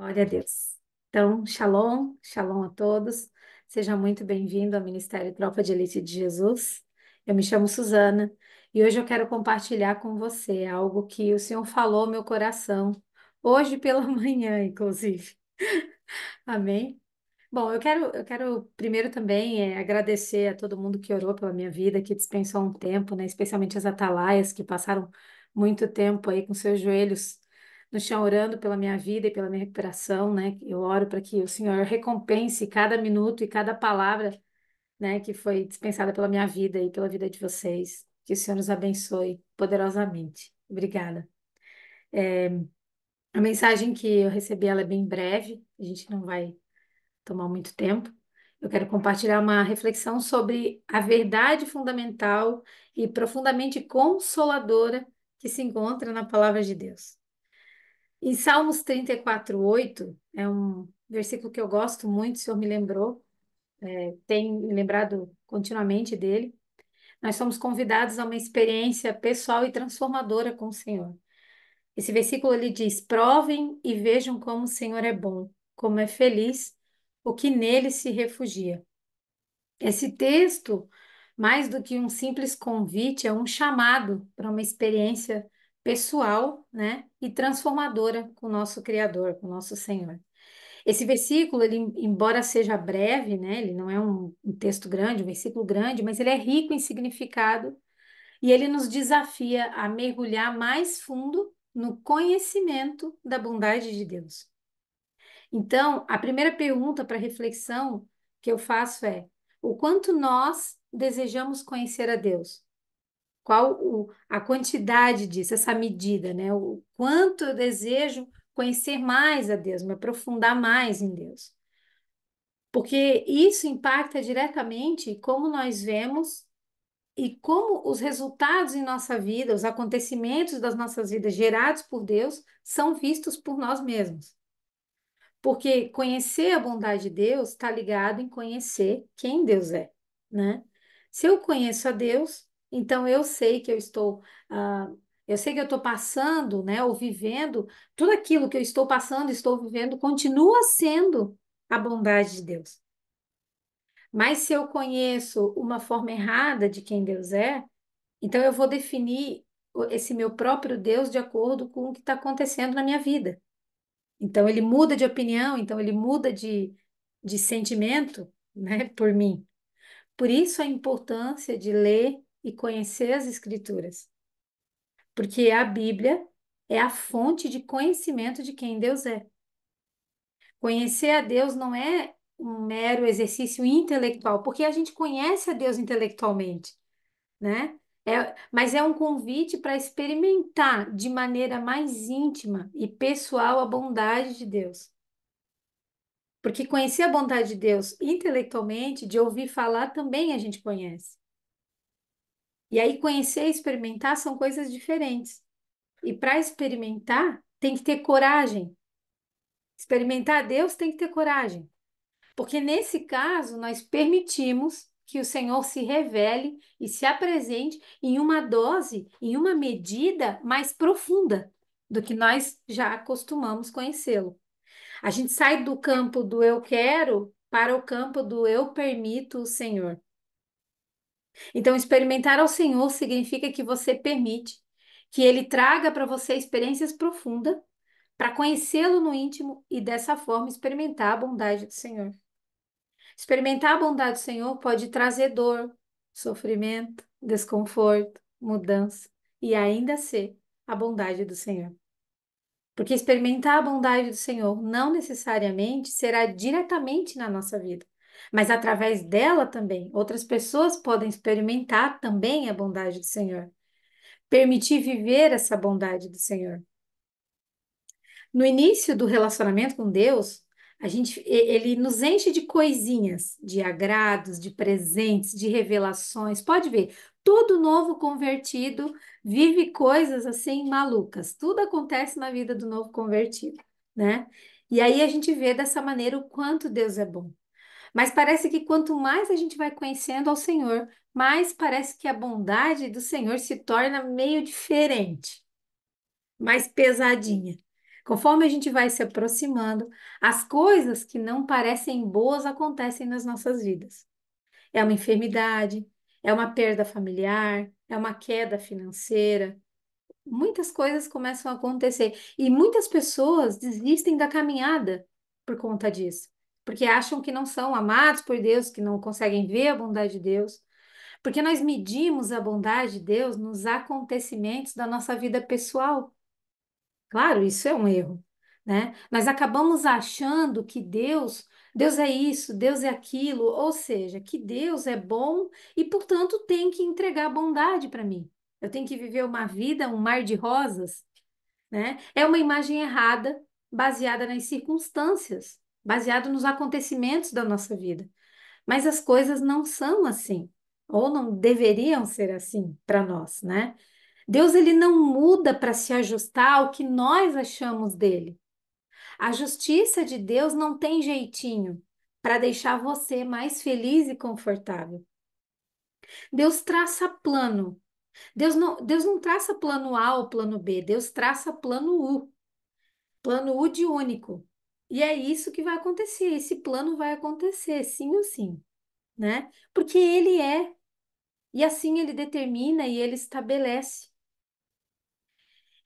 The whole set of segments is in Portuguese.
Glória a Deus. Então, shalom, shalom a todos. Seja muito bem-vindo ao Ministério Tropa de Elite de Jesus. Eu me chamo Suzana e hoje eu quero compartilhar com você algo que o Senhor falou ao meu coração, hoje pela manhã, inclusive. Amém? Bom, eu quero primeiro também agradecer a todo mundo que orou pela minha vida, que dispensou um tempo, né? Especialmente as atalaias que passaram muito tempo aí com seus joelhos no chão orando pela minha vida e pela minha recuperação, né? Eu oro para que o Senhor recompense cada minuto e cada palavra, né, que foi dispensada pela minha vida e pela vida de vocês. Que o Senhor nos abençoe poderosamente. Obrigada. A mensagem que eu recebi, ela é bem breve, a gente não vai tomar muito tempo. Eu quero compartilhar uma reflexão sobre a verdade fundamental e profundamente consoladora que se encontra na palavra de Deus. Em Salmos 34:8 é um versículo que eu gosto muito, o Senhor me lembrou, tem me lembrado continuamente dele. Nós somos convidados a uma experiência pessoal e transformadora com o Senhor. Esse versículo ele diz: Provem e vejam como o Senhor é bom, como é feliz o que nele se refugia. Esse texto, mais do que um simples convite, é um chamado para uma experiência pessoal, né, e transformadora com o nosso Criador, com o nosso Senhor. Esse versículo, ele, embora seja breve, né, ele não é um texto grande, um versículo grande, mas ele é rico em significado e ele nos desafia a mergulhar mais fundo no conhecimento da bondade de Deus. Então, a primeira pergunta para reflexão que eu faço é: o quanto nós desejamos conhecer a Deus? A quantidade disso, essa medida, né? O quanto eu desejo conhecer mais a Deus, me aprofundar mais em Deus. Porque isso impacta diretamente como nós vemos e como os resultados em nossa vida, os acontecimentos das nossas vidas gerados por Deus, são vistos por nós mesmos. Porque conhecer a bondade de Deus está ligado em conhecer quem Deus é, né? Se eu conheço a Deus, então ah, eu sei que eu estou passando, né, ou vivendo, tudo aquilo que eu estou passando, estou vivendo, continua sendo a bondade de Deus. Mas se eu conheço uma forma errada de quem Deus é, então eu vou definir esse meu próprio Deus de acordo com o que está acontecendo na minha vida. Então ele muda de opinião, então ele muda de sentimento, né, por mim. Por isso a importância de ler e conhecer as Escrituras, porque a Bíblia é a fonte de conhecimento de quem Deus é. Conhecer a Deus não é um mero exercício intelectual, porque a gente conhece a Deus intelectualmente, né? Mas é um convite para experimentar de maneira mais íntima e pessoal a bondade de Deus. Porque conhecer a bondade de Deus intelectualmente, de ouvir falar, também a gente conhece. E aí, conhecer e experimentar são coisas diferentes. E para experimentar, tem que ter coragem. Experimentar Deus tem que ter coragem. Porque nesse caso, nós permitimos que o Senhor se revele e se apresente em uma dose, em uma medida mais profunda do que nós já acostumamos conhecê-lo. A gente sai do campo do eu quero para o campo do eu permito o Senhor. Então, experimentar ao Senhor significa que você permite que Ele traga para você experiências profundas para conhecê-lo no íntimo e dessa forma experimentar a bondade do Senhor. Experimentar a bondade do Senhor pode trazer dor, sofrimento, desconforto, mudança e ainda ser a bondade do Senhor. Porque experimentar a bondade do Senhor não necessariamente será diretamente na nossa vida, mas através dela também. Outras pessoas podem experimentar também a bondade do Senhor, permitir viver essa bondade do Senhor. No início do relacionamento com Deus, ele nos enche de coisinhas, de agrados, de presentes, de revelações. Pode ver, todo novo convertido vive coisas assim malucas. Tudo acontece na vida do novo convertido, né? E aí a gente vê dessa maneira o quanto Deus é bom. Mas parece que quanto mais a gente vai conhecendo ao Senhor, mais parece que a bondade do Senhor se torna meio diferente, mais pesadinha. Conforme a gente vai se aproximando, as coisas que não parecem boas acontecem nas nossas vidas. É uma enfermidade, é uma perda familiar, é uma queda financeira. Muitas coisas começam a acontecer e muitas pessoas desistem da caminhada por conta disso, porque acham que não são amados por Deus, que não conseguem ver a bondade de Deus, porque nós medimos a bondade de Deus nos acontecimentos da nossa vida pessoal. Claro, isso é um erro, né? Nós acabamos achando que Deus é isso, Deus é aquilo, ou seja, que Deus é bom e, portanto, tem que entregar bondade para mim. Eu tenho que viver uma vida, um mar de rosas, né? É uma imagem errada, baseada nas circunstâncias, baseada nos acontecimentos da nossa vida. Mas as coisas não são assim, ou não deveriam ser assim para nós, né? Deus ele não muda para se ajustar ao que nós achamos dele. A justiça de Deus não tem jeitinho para deixar você mais feliz e confortável. Deus traça plano. Deus não traça plano A ou plano B, Deus traça plano U de único. E é isso que vai acontecer. Esse plano vai acontecer, sim ou sim, né? Porque ele é, e assim ele determina e ele estabelece.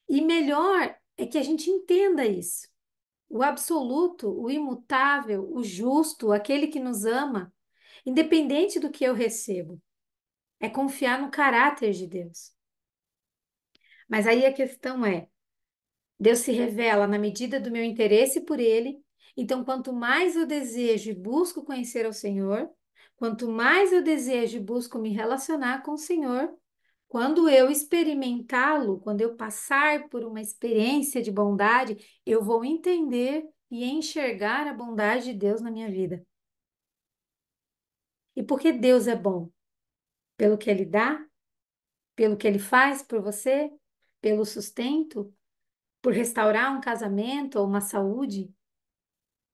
E melhor é que a gente entenda isso. O absoluto, o imutável, o justo, aquele que nos ama, independente do que eu recebo, é confiar no caráter de Deus. Mas aí a questão é: Deus se revela na medida do meu interesse por Ele, então quanto mais eu desejo e busco conhecer ao Senhor, quanto mais eu desejo e busco me relacionar com o Senhor, quando eu experimentá-lo, quando eu passar por uma experiência de bondade, eu vou entender e enxergar a bondade de Deus na minha vida. E por que Deus é bom? Pelo que Ele dá? Pelo que Ele faz por você? Pelo sustento? Por restaurar um casamento ou uma saúde?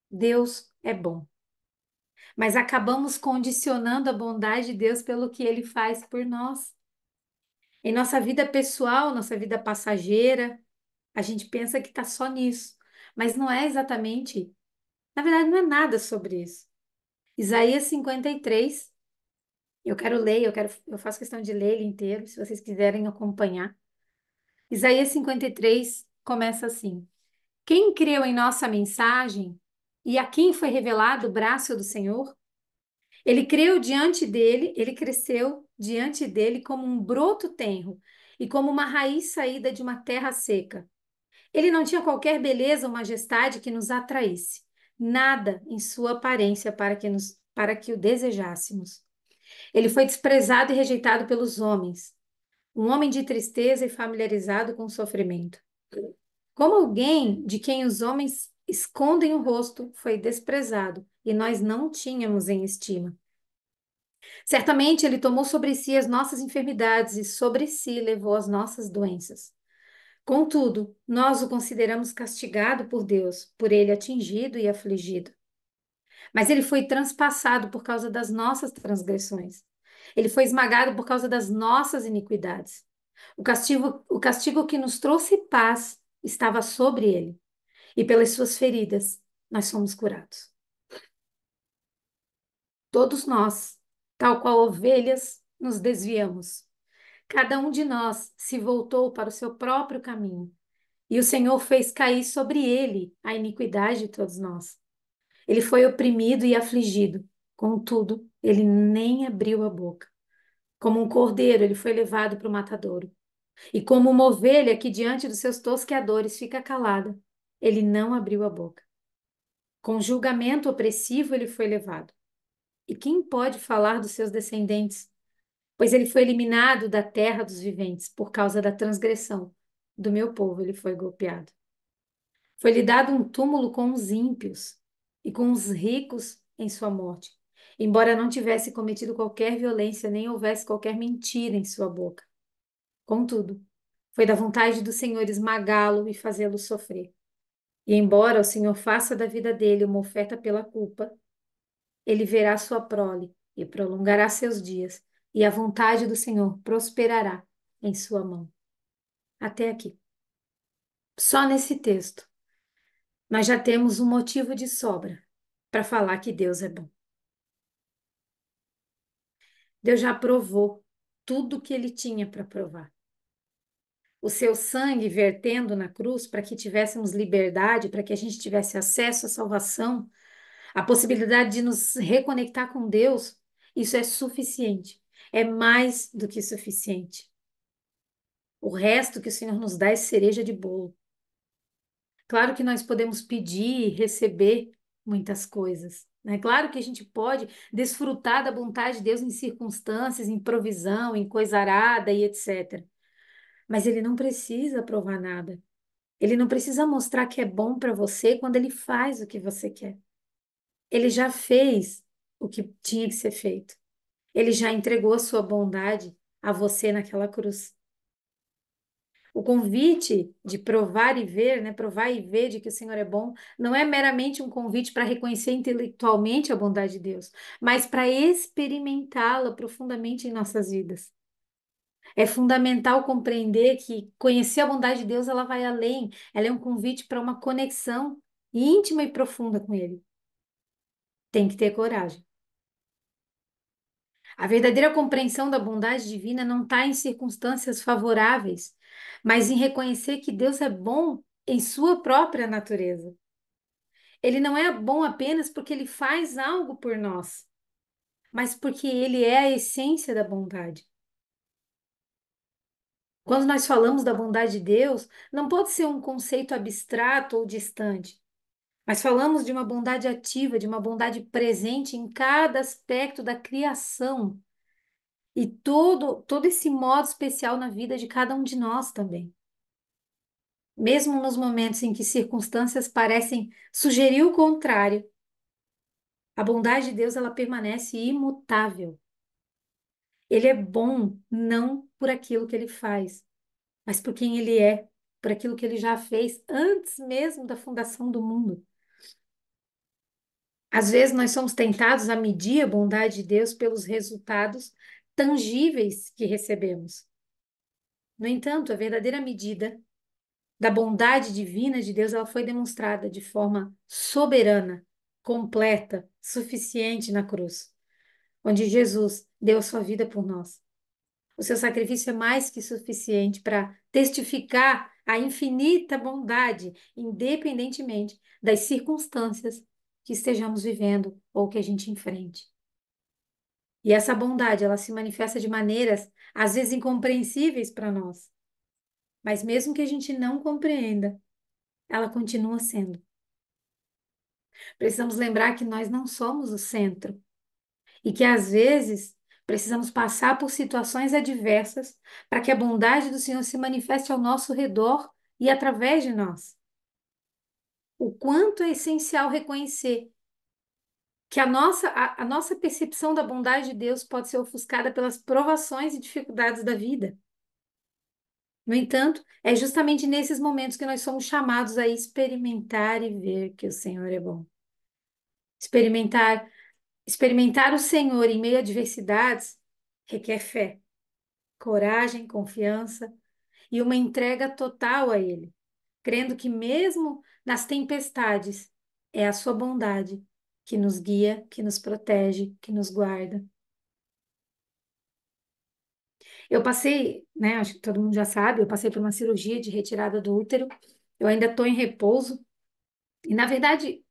Deus é bom. Mas acabamos condicionando a bondade de Deus pelo que Ele faz por nós. Em nossa vida pessoal, nossa vida passageira, a gente pensa que está só nisso, mas não é exatamente. Na verdade, não é nada sobre isso. Isaías 53, eu quero ler, eu faço questão de ler ele inteiro, se vocês quiserem acompanhar. Isaías 53 começa assim: Quem creu em nossa mensagem e a quem foi revelado o braço do Senhor? Ele creu diante dele, ele cresceu diante dele como um broto tenro e como uma raiz saída de uma terra seca. Ele não tinha qualquer beleza ou majestade que nos atraísse, nada em sua aparência para que o desejássemos. Ele foi desprezado e rejeitado pelos homens, um homem de tristeza e familiarizado com o sofrimento. Como alguém de quem os homens escondem o rosto, foi desprezado e nós não tínhamos em estima. Certamente ele tomou sobre si as nossas enfermidades e sobre si levou as nossas doenças. Contudo, nós o consideramos castigado por Deus, por ele atingido e afligido. Mas ele foi transpassado por causa das nossas transgressões. Ele foi esmagado por causa das nossas iniquidades. O castigo que nos trouxe paz estava sobre ele, e pelas suas feridas nós fomos curados. Todos nós, tal qual ovelhas, nos desviamos. Cada um de nós se voltou para o seu próprio caminho, e o Senhor fez cair sobre ele a iniquidade de todos nós. Ele foi oprimido e afligido, contudo, ele nem abriu a boca. Como um cordeiro, ele foi levado para o matadouro. E como uma ovelha que diante dos seus tosqueadores fica calada, ele não abriu a boca. Com julgamento opressivo, ele foi levado. E quem pode falar dos seus descendentes? Pois ele foi eliminado da terra dos viventes por causa da transgressão do meu povo, ele foi golpeado. Foi-lhe dado um túmulo com os ímpios e com os ricos em sua morte, embora não tivesse cometido qualquer violência, nem houvesse qualquer mentira em sua boca. Contudo, foi da vontade do Senhor esmagá-lo e fazê-lo sofrer. E embora o Senhor faça da vida dele uma oferta pela culpa, ele verá sua prole e prolongará seus dias, e a vontade do Senhor prosperará em sua mão. Até aqui. Só nesse texto. nós já temos um motivo de sobra para falar que Deus é bom. Deus já provou tudo que ele tinha para provar. O seu sangue vertendo na cruz para que tivéssemos liberdade, para que a gente tivesse acesso à salvação, a possibilidade de nos reconectar com Deus, isso é suficiente. É mais do que suficiente. O resto que o Senhor nos dá é cereja de bolo. Claro que nós podemos pedir e receber muitas coisas, né? Claro que a gente pode desfrutar da vontade de Deus em circunstâncias, em provisão, em coisa arada e etc. Mas ele não precisa provar nada. Ele não precisa mostrar que é bom para você quando ele faz o que você quer. Ele já fez o que tinha que ser feito. Ele já entregou a sua bondade a você naquela cruz. O convite de provar e ver, né, provar e ver de que o Senhor é bom, não é meramente um convite para reconhecer intelectualmente a bondade de Deus, mas para experimentá-la profundamente em nossas vidas. É fundamental compreender que conhecer a bondade de Deus, ela vai além, ela é um convite para uma conexão íntima e profunda com Ele. Tem que ter coragem. A verdadeira compreensão da bondade divina não está em circunstâncias favoráveis, mas em reconhecer que Deus é bom em sua própria natureza. Ele não é bom apenas porque ele faz algo por nós, mas porque ele é a essência da bondade. Quando nós falamos da bondade de Deus, não pode ser um conceito abstrato ou distante, mas falamos de uma bondade ativa, de uma bondade presente em cada aspecto da criação. E todo esse modo especial na vida de cada um de nós também. Mesmo nos momentos em que circunstâncias parecem sugerir o contrário, a bondade de Deus ela permanece imutável. Ele é bom não por aquilo que ele faz, mas por quem ele é, por aquilo que ele já fez antes mesmo da fundação do mundo. Às vezes nós somos tentados a medir a bondade de Deus pelos resultados tangíveis que recebemos. No entanto, a verdadeira medida da bondade divina de Deus, ela foi demonstrada de forma soberana, completa, suficiente na cruz, onde Jesus deu a sua vida por nós. O seu sacrifício é mais que suficiente para testificar a infinita bondade, independentemente das circunstâncias que estejamos vivendo ou que a gente enfrente. E essa bondade, ela se manifesta de maneiras às vezes incompreensíveis para nós, mas mesmo que a gente não compreenda, ela continua sendo. Precisamos lembrar que nós não somos o centro e que às vezes precisamos passar por situações adversas para que a bondade do Senhor se manifeste ao nosso redor e através de nós. O quanto é essencial reconhecer que a nossa percepção da bondade de Deus pode ser ofuscada pelas provações e dificuldades da vida. No entanto, é justamente nesses momentos que nós somos chamados a experimentar e ver que o Senhor é bom. Experimentar Experimentar o Senhor em meio a adversidades requer fé, coragem, confiança e uma entrega total a Ele, crendo que mesmo nas tempestades é a sua bondade que nos guia, que nos protege, que nos guarda. Eu passei, né, acho que todo mundo já sabe, eu passei por uma cirurgia de retirada do útero. Eu ainda estou em repouso e, na verdade,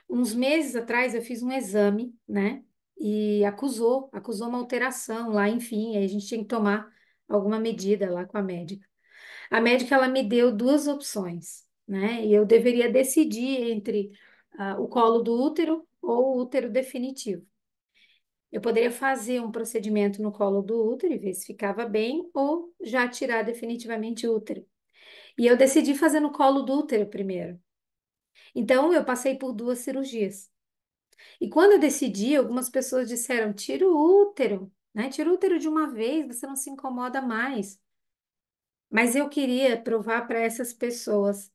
uns meses atrás eu fiz um exame, né? E acusou uma alteração lá, enfim, aí a gente tinha que tomar alguma medida lá com a médica. A médica ela me deu duas opções, né? E eu deveria decidir entre o colo do útero ou o útero definitivo. Eu poderia fazer um procedimento no colo do útero e ver se ficava bem, ou já tirar definitivamente o útero. E eu decidi fazer no colo do útero primeiro. Então, eu passei por duas cirurgias. E quando eu decidi, algumas pessoas disseram: tira o útero, né? Tira o útero de uma vez, você não se incomoda mais. Mas eu queria provar para essas pessoas,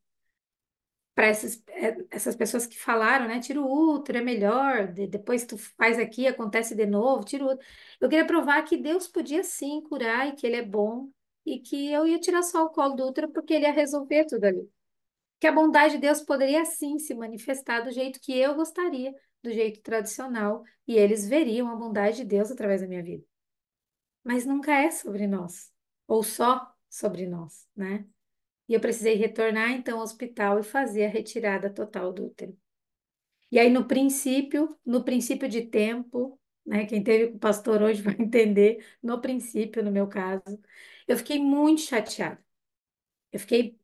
essas pessoas que falaram, né? Tira o útero, é melhor, depois tu faz aqui, acontece de novo, tira o útero. Eu queria provar que Deus podia sim curar e que Ele é bom e que eu ia tirar só o colo do útero porque Ele ia resolver tudo ali. que a bondade de Deus poderia sim se manifestar do jeito que eu gostaria, do jeito tradicional, e eles veriam a bondade de Deus através da minha vida. Mas nunca é sobre nós, ou só sobre nós, né? E eu precisei retornar então ao hospital e fazer a retirada total do útero. E aí no princípio de tempo, né? Quem teve com o pastor hoje vai entender, no princípio, no meu caso, eu fiquei muito chateada. Eu fiquei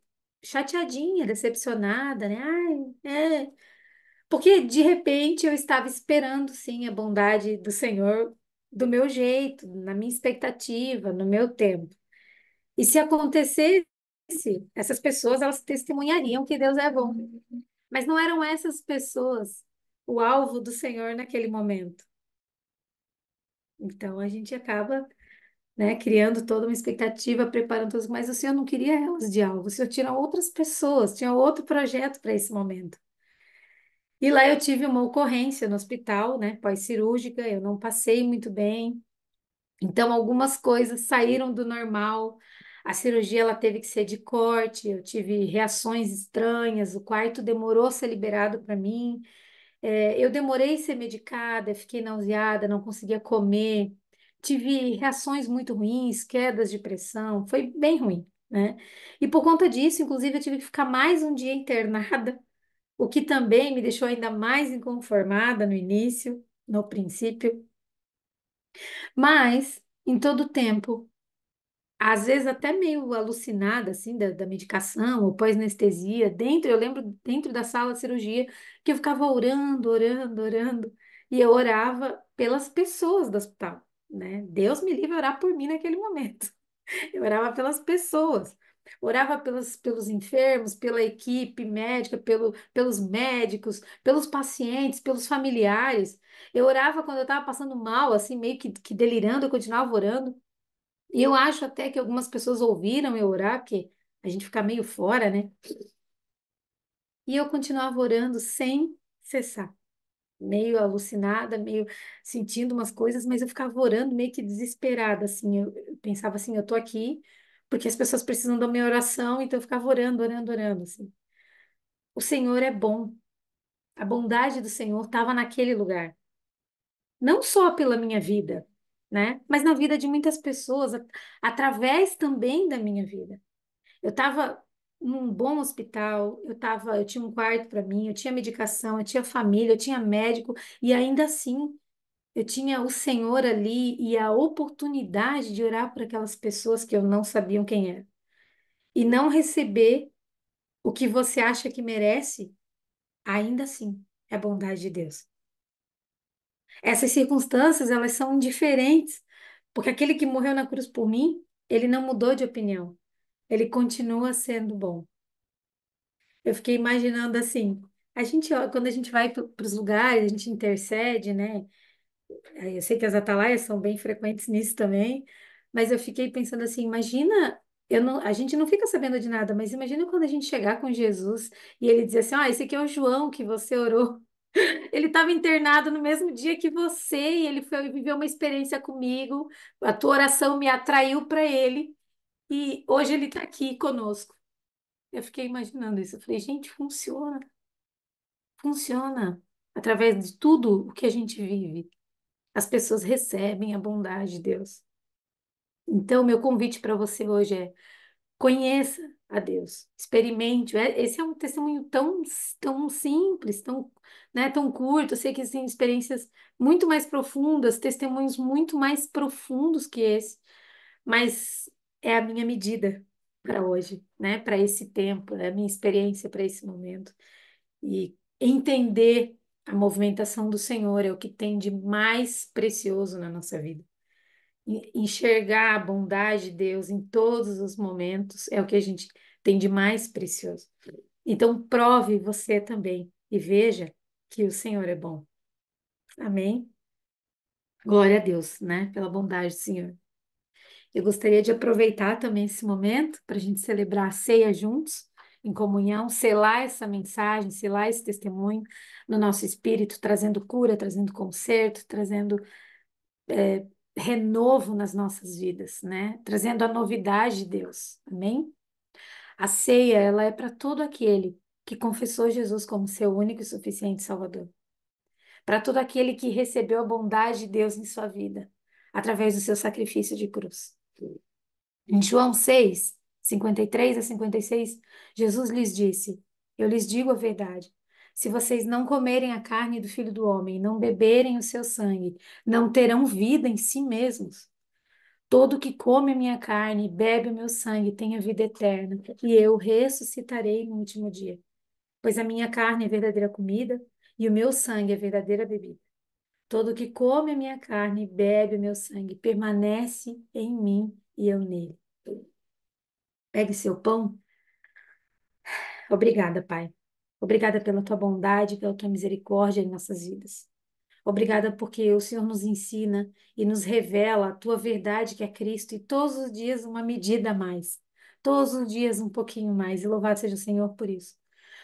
chateadinha, decepcionada, né? Ai, é. Porque de repente eu estava esperando sim a bondade do Senhor do meu jeito, na minha expectativa, no meu tempo. E se acontecesse, essas pessoas elas testemunhariam que Deus é bom. Mas não eram essas pessoas o alvo do Senhor naquele momento. Então a gente acaba, né, criando toda uma expectativa, preparando todas, mas o Senhor não queria elas de alvo. O Senhor tinha outras pessoas, tinha outro projeto para esse momento. E lá eu tive uma ocorrência no hospital, né, pós-cirúrgica, eu não passei muito bem. Então algumas coisas saíram do normal. A cirurgia ela teve que ser de corte, eu tive reações estranhas, o quarto demorou a ser liberado para mim. Eu demorei a ser medicada, fiquei nauseada, não conseguia comer, tive reações muito ruins, quedas de pressão, foi bem ruim, né? E por conta disso, inclusive, eu tive que ficar mais um dia internada, o que também me deixou ainda mais inconformada no início, no princípio, mas em todo o tempo, às vezes até meio alucinada, assim, da medicação ou pós-anestesia, eu lembro dentro da sala de cirurgia, que eu ficava orando, orando, orando, e eu orava pelas pessoas do hospital, né? Deus me livre orar por mim naquele momento. Eu orava pelas pessoas, orava pelos enfermos, pela equipe médica, pelos médicos, pelos pacientes, pelos familiares. Eu orava quando eu estava passando mal, assim, meio que delirando, eu continuava orando. E eu acho até que algumas pessoas ouviram eu orar, porque a gente fica meio fora, né? E eu continuava orando sem cessar, meio alucinada, meio sentindo umas coisas, mas eu ficava orando meio que desesperada, assim. Eu pensava assim, eu tô aqui porque as pessoas precisam da minha oração, então eu ficava orando, orando, orando, assim. O Senhor é bom. A bondade do Senhor estava naquele lugar. Não só pela minha vida, né? Mas na vida de muitas pessoas, através também da minha vida. Eu estava num bom hospital, eu tinha um quarto para mim, eu tinha medicação, eu tinha família, eu tinha médico, e ainda assim eu tinha o Senhor ali e a oportunidade de orar por aquelas pessoas que eu não sabia quem era. E não receber o que você acha que merece, ainda assim é bondade de Deus. Essas circunstâncias, elas são indiferentes, porque aquele que morreu na cruz por mim, ele não mudou de opinião. Ele continua sendo bom. Eu fiquei imaginando assim, ó, quando a gente vai para os lugares, a gente intercede, né? Eu sei que as atalaias são bem frequentes nisso também, mas eu fiquei pensando assim, imagina, a gente não fica sabendo de nada, mas imagina quando a gente chegar com Jesus e ele dizer assim, esse aqui é o João que você orou. Ele estava internado no mesmo dia que você e ele foi viver uma experiência comigo. A tua oração me atraiu para ele e hoje ele está aqui conosco. Eu fiquei imaginando isso. Eu falei, gente, funciona. Funciona através de tudo o que a gente vive. As pessoas recebem a bondade de Deus. Então, meu convite para você hoje é: conheça a Deus, experimente. Esse é um testemunho tão simples, tão curto. Eu sei que existem experiências muito mais profundas, testemunhos muito mais profundos que esse, mas é a minha medida para hoje, né? Para esse tempo, é a minha experiência para esse momento. E entender a movimentação do Senhor é o que tem de mais precioso na nossa vida. Enxergar a bondade de Deus em todos os momentos é o que a gente tem de mais precioso. Então, prove você também e veja que o Senhor é bom. Amém? Glória a Deus, né? Pela bondade do Senhor. Eu gostaria de aproveitar também esse momento para a gente celebrar a ceia juntos, em comunhão, selar essa mensagem, selar esse testemunho no nosso espírito, trazendo cura, trazendo conserto, trazendo renovo nas nossas vidas, né? Trazendo a novidade de Deus. Amém? A ceia, ela é para todo aquele que confessou Jesus como seu único e suficiente Salvador. Para todo aquele que recebeu a bondade de Deus em sua vida, através do seu sacrifício de cruz. Em João 6, 53 a 56, Jesus lhes disse: Eu lhes digo a verdade. Se vocês não comerem a carne do Filho do Homem, e não beberem o seu sangue, não terão vida em si mesmos. Todo que come a minha carne e bebe o meu sangue tem a vida eterna, e eu ressuscitarei no último dia. Pois a minha carne é verdadeira comida, e o meu sangue é verdadeira bebida. Todo que come a minha carne e bebe o meu sangue permanece em mim e eu nele. Pegue seu pão. Obrigada, Pai. Obrigada pela tua bondade, pela tua misericórdia em nossas vidas. Obrigada porque o Senhor nos ensina e nos revela a tua verdade, que é Cristo, e todos os dias uma medida a mais. Todos os dias um pouquinho mais. E louvado seja o Senhor por isso.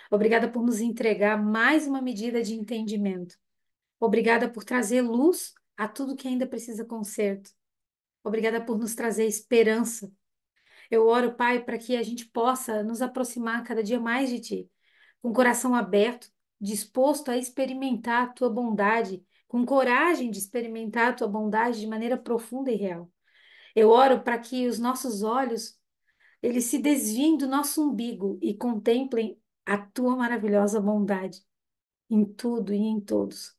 Obrigada por nos entregar mais uma medida de entendimento. Obrigada por trazer luz a tudo que ainda precisa conserto. Obrigada por nos trazer esperança. Eu oro, Pai, para que a gente possa nos aproximar cada dia mais de Ti, com o coração aberto, disposto a experimentar a Tua bondade, com coragem de experimentar a Tua bondade de maneira profunda e real. Eu oro para que os nossos olhos, eles se desviem do nosso umbigo e contemplem a Tua maravilhosa bondade em tudo e em todos.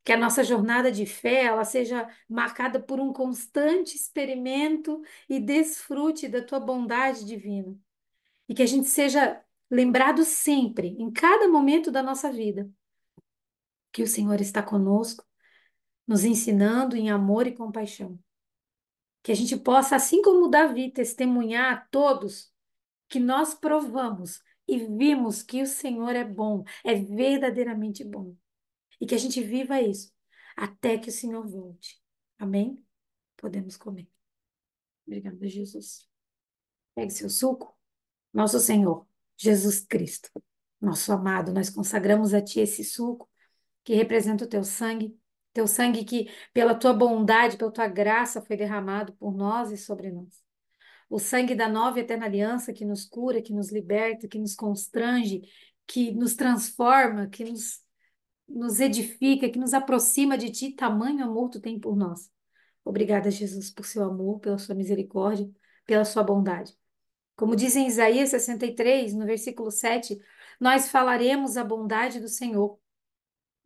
Que a nossa jornada de fé, ela seja marcada por um constante experimento e desfrute da Tua bondade divina. E que a gente seja lembrado sempre, em cada momento da nossa vida, que o Senhor está conosco, nos ensinando em amor e compaixão. Que a gente possa, assim como Davi, testemunhar a todos que nós provamos e vimos que o Senhor é bom, é verdadeiramente bom. E que a gente viva isso até que o Senhor volte. Amém? Podemos comer. Obrigada, Jesus. Pegue seu suco. Nosso Senhor, Jesus Cristo, nosso amado, nós consagramos a Ti esse suco que representa o Teu sangue que, pela Tua bondade, pela Tua graça, foi derramado por nós e sobre nós. O sangue da nova e eterna aliança que nos cura, que nos liberta, que nos constrange, que nos transforma, que nos edifica, que nos aproxima de Ti, tamanho amor Tu tem por nós. Obrigada, Jesus, por Seu amor, pela Sua misericórdia, pela Sua bondade. Como diz em Isaías 63, no versículo 7, nós falaremos a bondade do Senhor,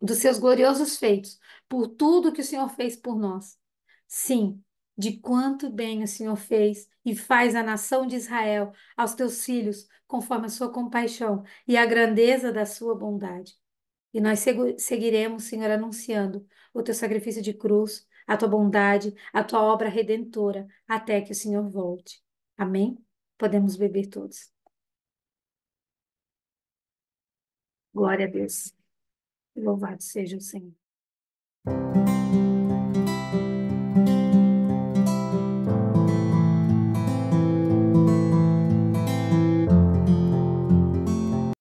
dos seus gloriosos feitos, por tudo que o Senhor fez por nós. Sim, de quanto bem o Senhor fez e faz a nação de Israel, aos teus filhos, conforme a sua compaixão e a grandeza da sua bondade. E nós seguiremos, Senhor, anunciando o teu sacrifício de cruz, a tua bondade, a tua obra redentora, até que o Senhor volte. Amém? Podemos beber todos. Glória a Deus. Louvado seja o Senhor.